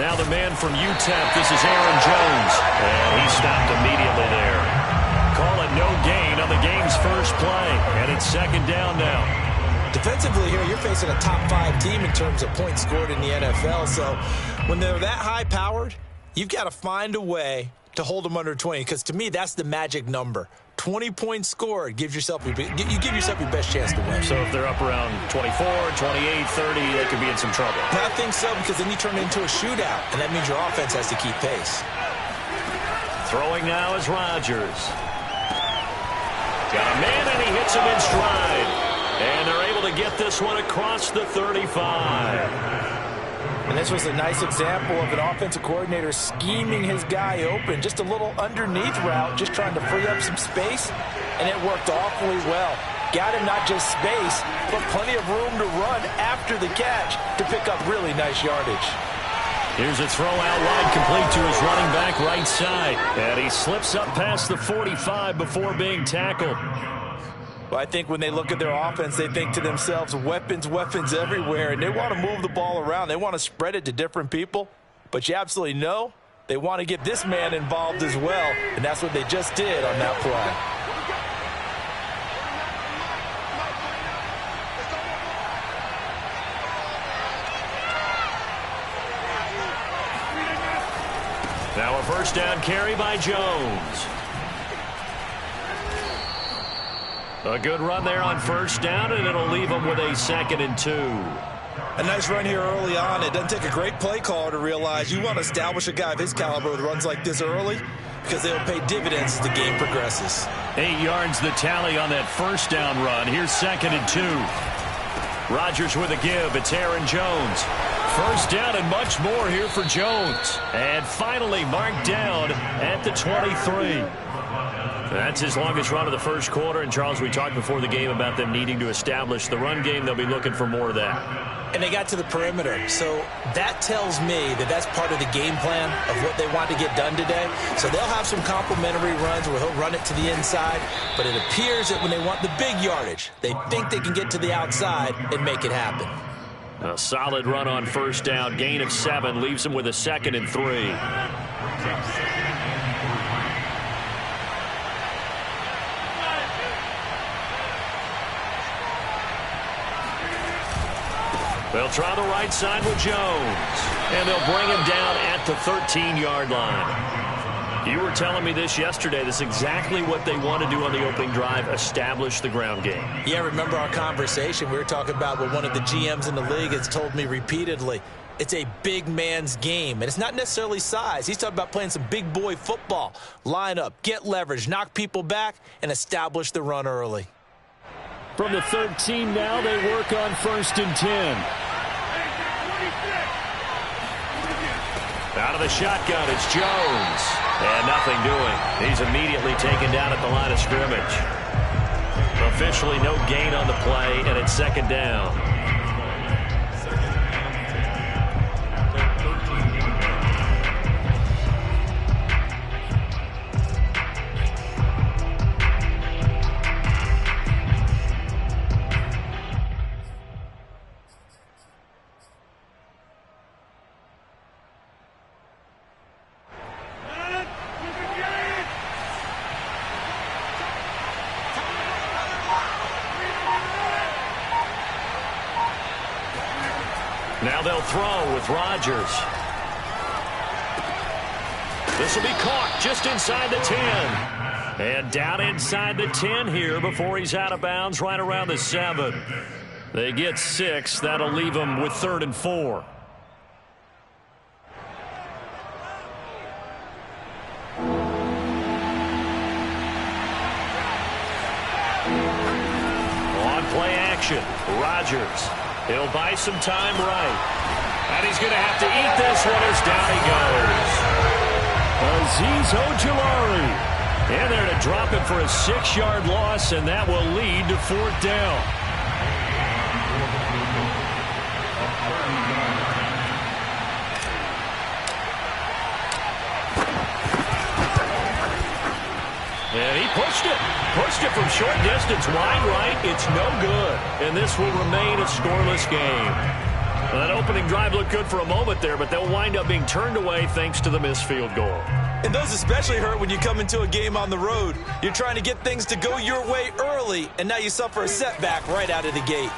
Now the man from UTEP, this is Aaron Jones. And he stopped immediately there. Call it no gain on the game's first play. And it's second down now. Defensively here, you're facing a top-5 team in terms of points scored in the NFL. So when they're that high-powered, you've got to find a way to hold them under 20. Because to me, that's the magic number. 20 points scored gives yourself you give yourself your best chance to win. So if they're up around 24, 28, 30, they could be in some trouble. I think so, because then you turn it into a shootout, and that means your offense has to keep pace. Throwing now is Rodgers. Got a man, and he hits him in stride. And they're able to get this one across the 35. And this was a nice example of an offensive coordinator scheming his guy open. Just a little underneath route, just trying to free up some space, and it worked awfully well. Got him not just space, but plenty of room to run after the catch to pick up really nice yardage. Here's a throw out wide, complete to his running back right side. And he slips up past the 45 before being tackled. Well, I think when they look at their offense, they think to themselves, weapons, weapons everywhere, and they want to move the ball around. They want to spread it to different people, but you absolutely know they want to get this man involved as well, and that's what they just did on that play. Now a first down carry by Jones. A good run there on first down, and it'll leave them with a 2nd and 2. A nice run here early on. It doesn't take a great play caller to realize you want to establish a guy of his caliber with runs like this early, because they'll pay dividends as the game progresses. 8 yards the tally on that first down run. Here's 2nd and 2. Rodgers with a give. It's Aaron Jones. First down and much more here for Jones. And finally marked down at the 23. That's his longest run of the first quarter. And, Charles, we talked before the game about them needing to establish the run game. They'll be looking for more of that. And they got to the perimeter. So that tells me that that's part of the game plan of what they want to get done today. So they'll have some complementary runs where he'll run it to the inside. But it appears that when they want the big yardage, they think they can get to the outside and make it happen. A solid run on first down. Gain of 7 leaves them with a 2nd and 3. They'll try the right side with Jones. And they'll bring him down at the 13-yard line. You were telling me this yesterday. This is exactly what they want to do on the opening drive, establish the ground game. Yeah, remember our conversation. We were talking about what one of the GMs in the league has told me repeatedly. It's a big man's game, and it's not necessarily size. He's talking about playing some big boy football. Line up, get leverage, knock people back, and establish the run early. From the 13 now, they work on 1st and 10. Out of the shotgun, it's Jones. And nothing doing. He's immediately taken down at the line of scrimmage. Officially no gain on the play, and it's 2nd down. Now they'll throw with Rodgers. This will be caught just inside the 10. And down inside the 10 here before he's out of bounds right around the 7. They get 6. That'll leave them with 3rd and 4. On play action, Rodgers. He'll buy some time right. And he's going to have to eat this one as down he goes. Azeez Ojulari in there to drop him for a 6-yard loss, and that will lead to 4th down. And he pushed it from short distance, wide right. It's no good, and this will remain a scoreless game. Well, that opening drive looked good for a moment there, but they'll wind up being turned away thanks to the missed field goal. And those especially hurt when you come into a game on the road. You're trying to get things to go your way early, and now you suffer a setback right out of the gate.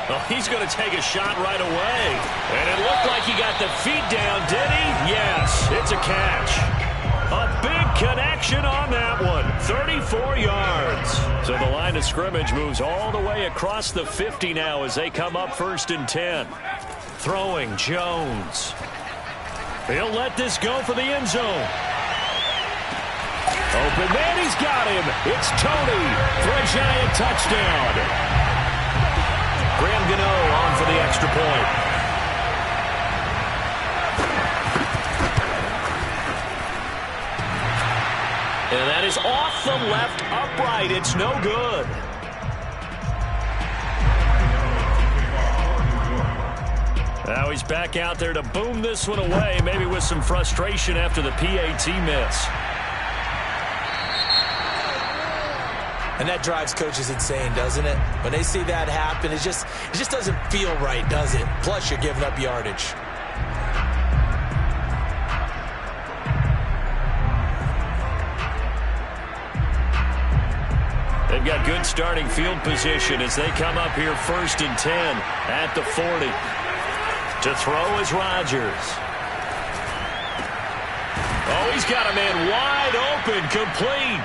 Well, he's going to take a shot right away. And it looked like he got the feet down, did he? Yes, it's a catch. A big connection on that one. 34 yards. So the line of scrimmage moves all the way across the 50 now as they come up 1st and 10. Throwing Jones. He'll let this go for the end zone. Open man, he's got him. It's Tony for a giant touchdown. Graham Gano on for the extra point. And that is off the left upright. It's no good. Now he's back out there to boom this one away, maybe with some frustration after the PAT miss. And that drives coaches insane, doesn't it? When they see that happen, it just doesn't feel right, does it? Plus, you're giving up yardage. They've got good starting field position as they come up here 1st and 10 at the 40. To throw is Rodgers. Oh, he's got a man wide open, complete.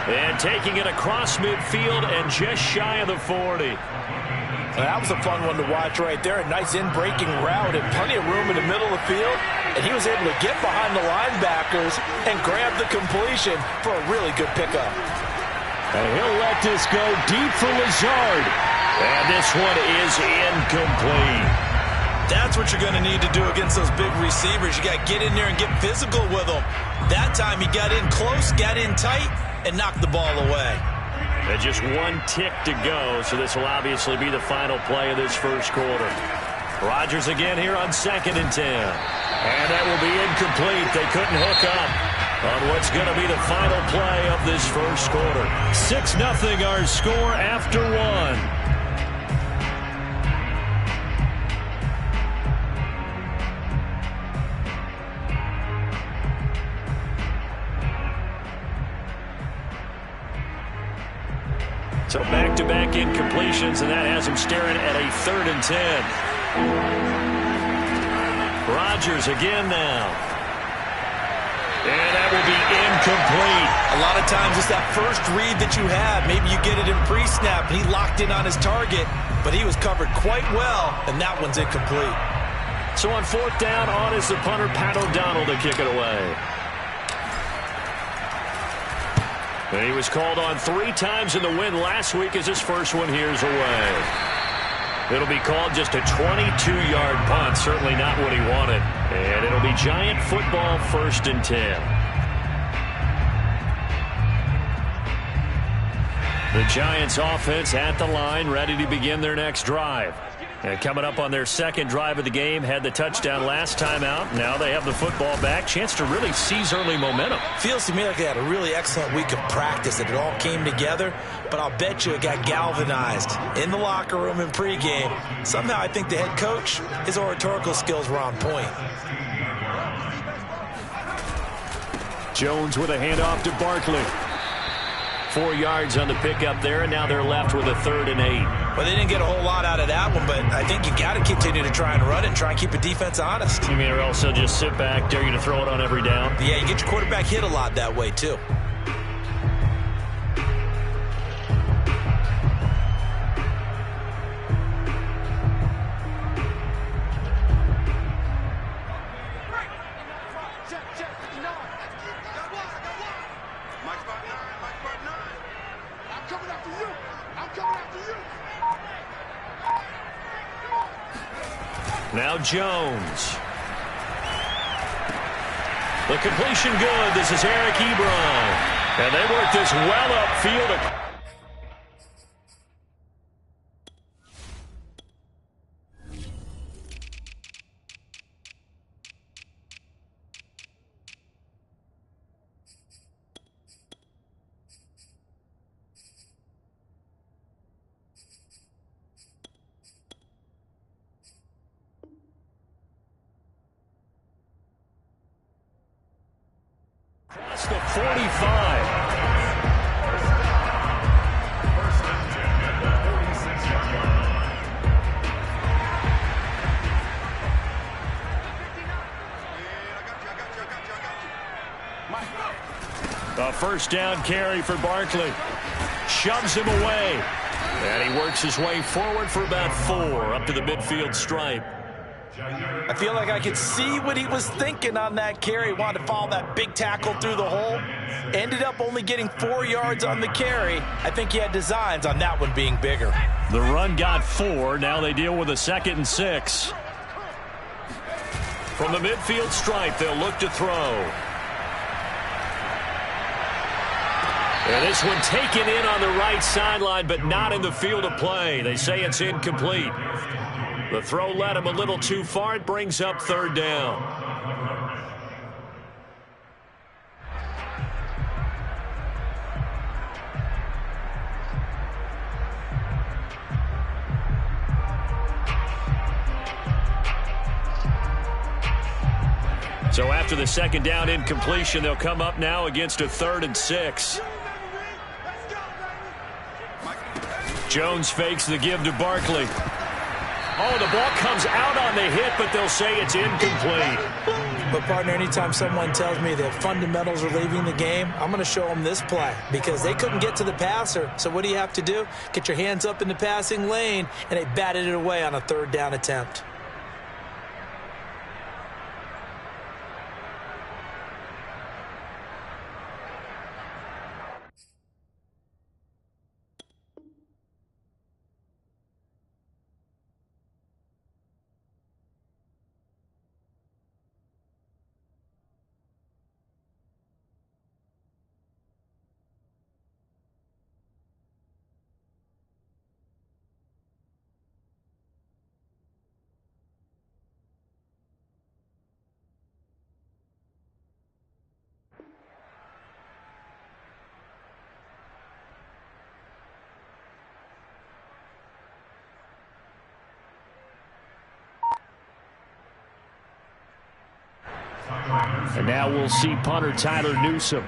And taking it across midfield and just shy of the 40. Well, that was a fun one to watch right there. A nice in-breaking route and plenty of room in the middle of the field. And he was able to get behind the linebackers and grab the completion for a really good pickup. And he'll let this go deep for Lazard. And this one is incomplete. That's what you're going to need to do against those big receivers. You got to get in there and get physical with them. That time he got in close, got in tight, and knocked the ball away. And just one tick to go, so this will obviously be the final play of this first quarter. Rodgers again here on 2nd and 10. And that will be incomplete. They couldn't hook up on what's going to be the final play of this first quarter. 6-0 our score after one. So back-to-back incompletions, and that has him staring at a 3rd and 10. Rodgers again now. And that will be incomplete. A lot of times it's that first read that you have. Maybe you get it in pre-snap, and he locked in on his target, but he was covered quite well, and that one's incomplete. So on 4th down, on is the punter, Pat O'Donnell, to kick it away. And he was called on 3 times in the win last week as his first one here's away. It'll be called just a 22-yard punt, certainly not what he wanted. And it'll be Giant football 1st and 10. The Giants offense at the line, ready to begin their next drive. And coming up on their 2nd drive of the game, had the touchdown last time out. Now they have the football back. Chance to really seize early momentum. Feels to me like they had a really excellent week of practice, that it all came together. But I'll bet you it got galvanized in the locker room in pregame. Somehow I think the head coach, his oratorical skills were on point. Jones with a handoff to Barkley. 4 yards on the pickup there, and now they're left with a 3rd and 8. Well, they didn't get a whole lot out of that one, but I think you got to continue to try and run it and try and keep the defense honest. You mean, or else they'll just sit back, dare you to throw it on every down? Yeah, you get your quarterback hit a lot that way, too. Now Jones. The completion good. This is Eric Ebron. And they work this well upfield. 45. A first down carry for Barkley. Shoves him away. And he works his way forward for about 4 up to the midfield stripe. I feel like I could see what he was thinking on that carry. He wanted to follow that big tackle through the hole. Ended up only getting 4 yards on the carry. I think he had designs on that one being bigger. The run got 4. Now they deal with a 2nd and 6. From the midfield stripe, they'll look to throw. And this one taken in on the right sideline, but not in the field of play. They say it's incomplete. The throw led him a little too far. It brings up 3rd down. So after the 2nd down incompletion, they'll come up now against a 3rd and 6. Jones fakes the give to Barkley. Oh, the ball comes out on the hit, but they'll say it's incomplete. But, partner, anytime someone tells me that fundamentals are leaving the game, I'm going to show them this play because they couldn't get to the passer. So what do you have to do? Get your hands up in the passing lane, and they batted it away on a 3rd down attempt. And now we'll see punter Tyler Newsome.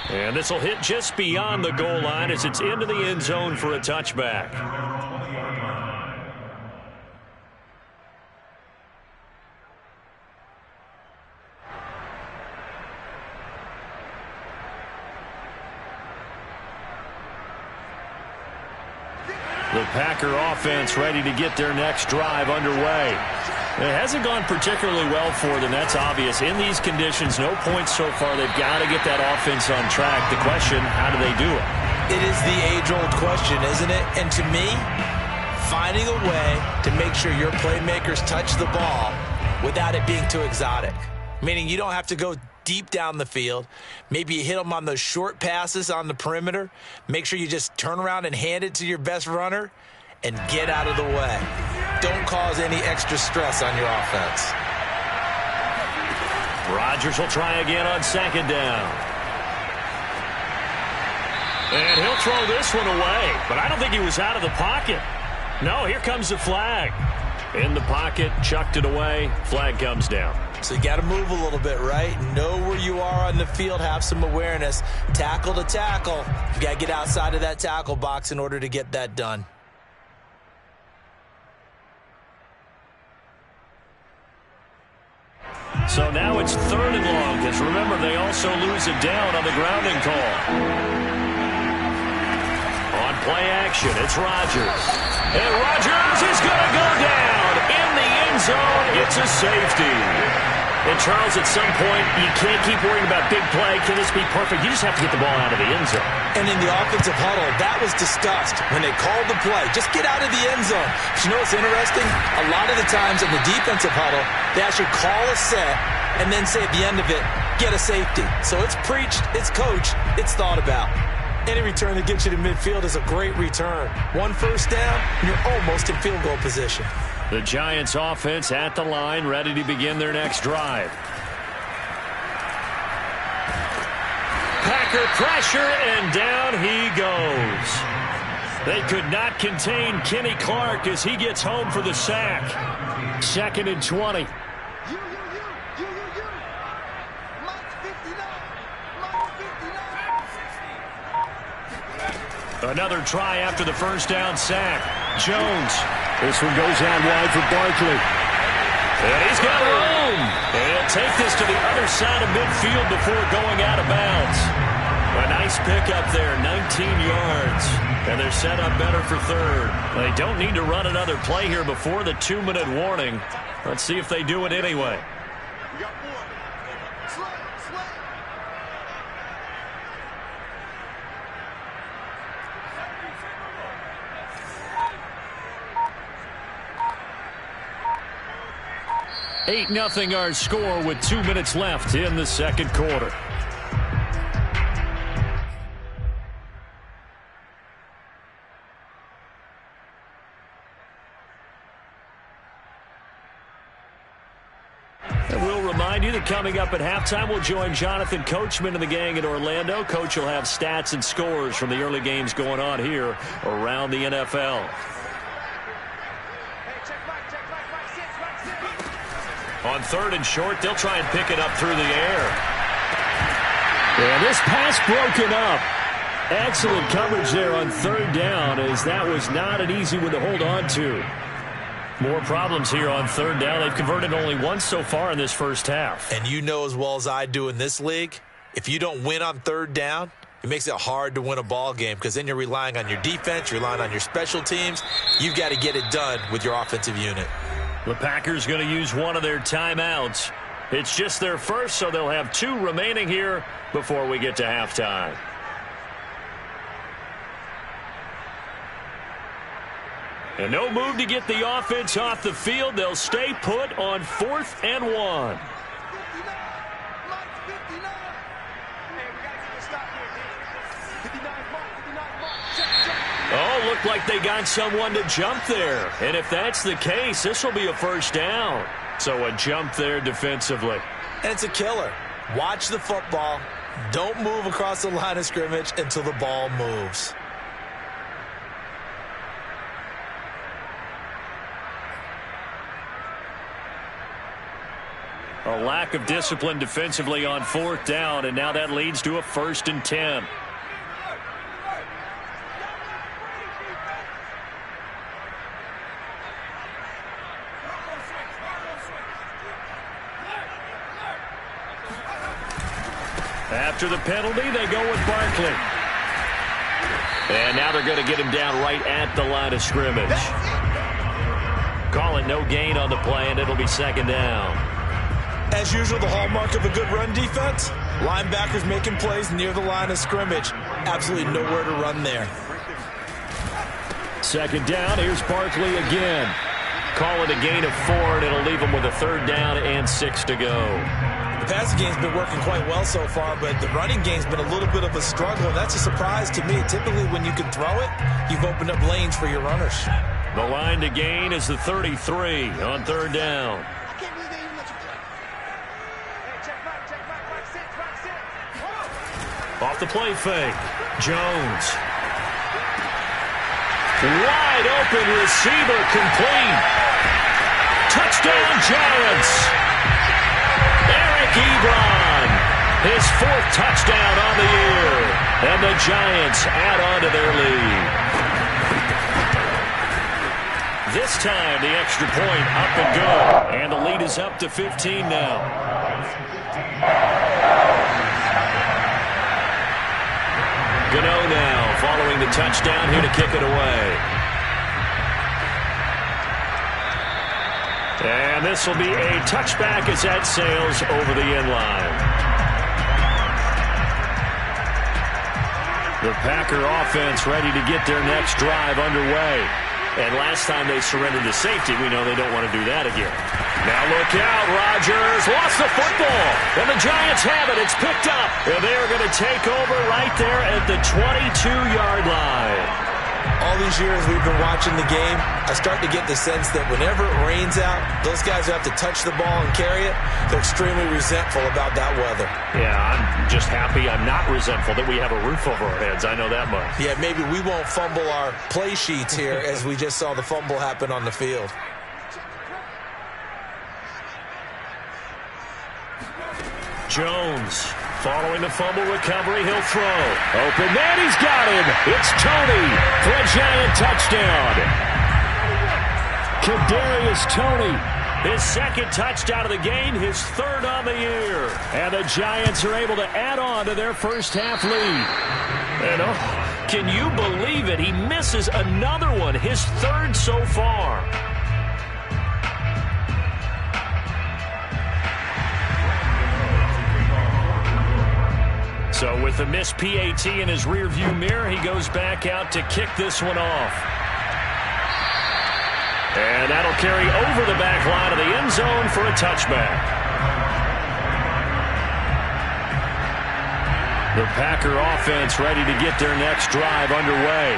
And this will hit just beyond the goal line as it's into the end zone for a touchback. The Packer offense ready to get their next drive underway. It hasn't gone particularly well for them. That's obvious. In these conditions, no points so far. They've got to get that offense on track. The question, how do they do it? It is the age-old question, isn't it? And to me, finding a way to make sure your playmakers touch the ball without it being too exotic. Meaning you don't have to go deep down the field. Maybe you hit them on those short passes on the perimeter. Make sure you just turn around and hand it to your best runner and get out of the way. Don't cause any extra stress on your offense. Rodgers will try again on 2nd down. And he'll throw this one away, but I don't think he was out of the pocket. No, here comes the flag. In the pocket, chucked it away, flag comes down. So you got to move a little bit, right? Know where you are on the field, have some awareness. Tackle to tackle. You got to get outside of that tackle box in order to get that done. So now it's 3rd and long, because remember, they also lose it down on the grounding call. On play action, it's Rodgers. And Rodgers is going to go down in the end zone. It's a safety. And, Charles, at some point, you can't keep worrying about big play. Can this be perfect? You just have to get the ball out of the end zone. And in the offensive huddle, that was discussed when they called the play. Just get out of the end zone. But you know what's interesting? A lot of the times in the defensive huddle, they actually call a set and then say at the end of it, get a safety. So it's preached, it's coached, it's thought about. Any return that gets you to midfield is a great return. 1 first down, and you're almost in field goal position. The Giants offense at the line, ready to begin their next drive. Packer pressure, and down he goes. They could not contain Kenny Clark as he gets home for the sack. 2nd and 20. Another try after the first down sack. Jones. This one goes out wide for Barkley. And he's got room. And he'll take this to the other side of midfield before going out of bounds. A nice pickup there, 19 yards. And they're set up better for third. They don't need to run another play here before the 2-minute warning. Let's see if they do it anyway. Eight 0 our score with 2 minutes left in the second quarter. And we'll remind you that coming up at halftime, we'll join Jonathan Coachman and the gang in Orlando. Coach will have stats and scores from the early games going on here around the NFL. On 3rd and short, they'll try and pick it up through the air. And this pass broken up. Excellent coverage there on 3rd down, as that was not an easy one to hold on to. More problems here on 3rd down. They've converted only once so far in this first half. And you know as well as I do in this league, if you don't win on 3rd down, it makes it hard to win a ball game because then you're relying on your defense, you're relying on your special teams. You've got to get it done with your offensive unit. The Packers going to use one of their timeouts. It's just their first, so they'll have 2 remaining here before we get to halftime. And no move to get the offense off the field. They'll stay put on 4th and 1. Oh, looked like they got someone to jump there. And if that's the case, this will be a first down. So a jump there defensively. And it's a killer. Watch the football. Don't move across the line of scrimmage until the ball moves. A lack of discipline defensively on 4th down, and now that leads to a 1st and 10. After the penalty, they go with Barkley. And now they're going to get him down right at the line of scrimmage. Call it no gain on the play, and it'll be 2nd down. As usual, the hallmark of a good run defense, linebackers making plays near the line of scrimmage. Absolutely nowhere to run there. 2nd down, here's Barkley again. Call it a gain of 4, and it'll leave him with a 3rd down and 6 to go. The passing game's been working quite well so far, but the running game's been a little bit of a struggle, and that's a surprise to me. Typically, when you can throw it, you've opened up lanes for your runners. The line to gain is the 33 on 3rd down. Off the play fake. Jones. Wide open receiver complete. Touchdown Giants. Eric Ebron. His 4th touchdown on the year. And the Giants add on to their lead. This time the extra point up and good. And the lead is up to 15 now. Gano now following the touchdown here to kick it away. And this will be a touchback as that sails over the end line. The Packer offense ready to get their next drive underway. And last time they surrendered to safety, we know they don't want to do that again. Now look out, Rodgers lost the football, and the Giants have it. It's picked up, and they're going to take over right there at the 22-yard line. All these years we've been watching the game, I start to get the sense that whenever it rains out, those guys who have to touch the ball and carry it, they're extremely resentful about that weather. Yeah, I'm just happy I'm not resentful that we have a roof over our heads. I know that much. Yeah, maybe we won't fumble our play sheets here as we just saw the fumble happen on the field. Jones, following the fumble recovery, he'll throw. Open man, he's got him. It's Tony for a Giant touchdown. Kadarius Toney, his second touchdown of the game, his third on the year. And the Giants are able to add on to their first half lead. And oh, can you believe it? He misses another one, his third so far. So with the missed PAT in his rearview mirror, he goes back out to kick this one off. And that'll carry over the back line of the end zone for a touchback. The Packer offense ready to get their next drive underway.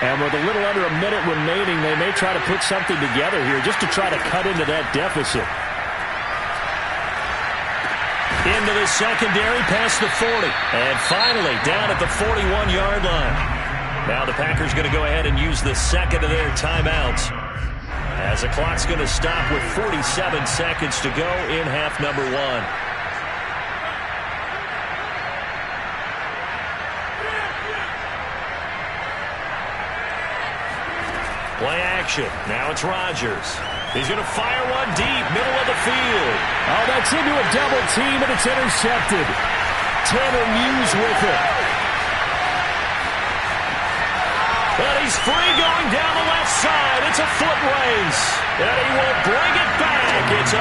And with a little under a minute remaining, they may try to put something together here just to try to cut into that deficit. Into the secondary, past the 40. And finally, down at the 41-yard line. Now the Packers going to go ahead and use the second of their timeouts, as the clock's going to stop with 47 seconds to go in half number one. Play action. Now it's Rodgers. He's going to fire one deep, middle of the field. Oh, that's into a double team, and it's intercepted. Tanner Muse with it. And he's free going down the left side. It's a foot race. And he will bring it back. It's a